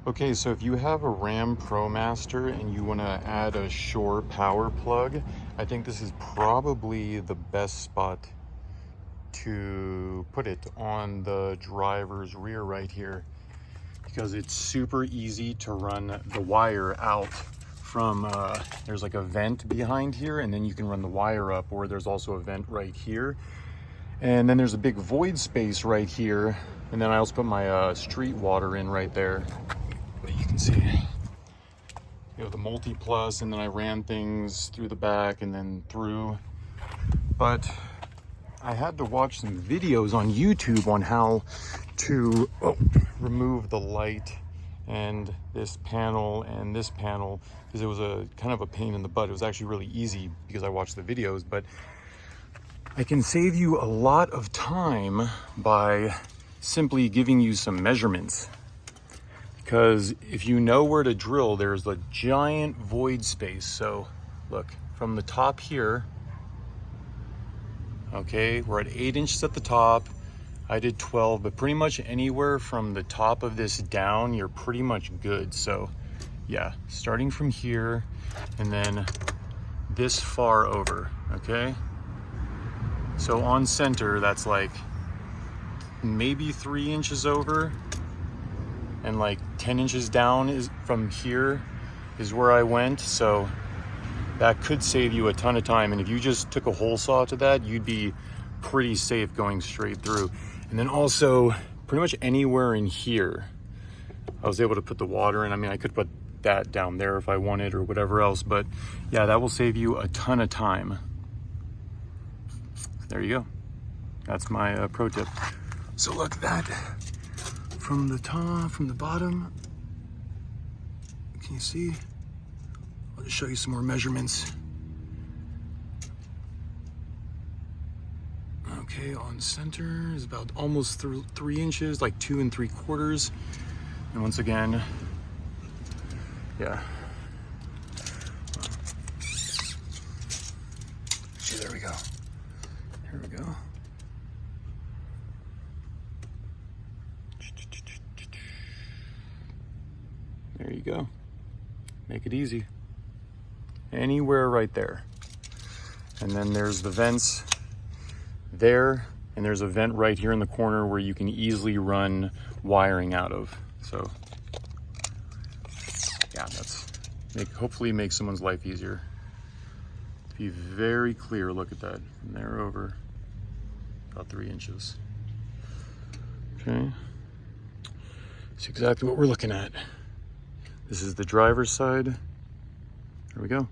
Okay, so if you have a Ram ProMaster and you want to add a shore power plug, I think this is probably the best spot to put it, on the driver's rear right here, because it's super easy to run the wire out from, there's like a vent behind here, and then you can run the wire up, or there's also a vent right here. And then there's a big void space right here. And then I also put my street water in right there. But you can see, you know, the multi-plus, and then I ran things through the back and then through. But I had to watch some videos on YouTube on how to remove the light and this panel, because it was a kind of a pain in the butt. It was actually really easy because I watched the videos, but I can save you a lot of time by simply giving you some measurements. Because if you know where to drill, there's a giant void space. So look, from the top here, okay, we're at 8 inches at the top. I did 12, but pretty much anywhere from the top of this down, you're pretty much good. So yeah, starting from here and then this far over, okay? So on center, that's like maybe 3 inches over, and like 10 inches down is from here is where I went. So that could save you a ton of time. And if you just took a hole saw to that, you'd be pretty safe going straight through. And then also pretty much anywhere in here, I was able to put the water in. I mean, I could put that down there if I wanted or whatever else, but yeah, that will save you a ton of time. There you go. That's my pro tip. So look, that from the top, from the bottom, can you see? I'll just show you some more measurements. Okay, on center is about almost 3 inches, like 2 3/4. And once again, yeah. Okay, there we go. Here we go. There you go. Make it easy. Anywhere right there. And then there's the vents there, and there's a vent right here in the corner where you can easily run wiring out of. So yeah, that's hopefully make someone's life easier. Be very clear. Look at that, from there over about 3 inches. Okay, that's exactly what we're looking at. This is the driver's side. There we go.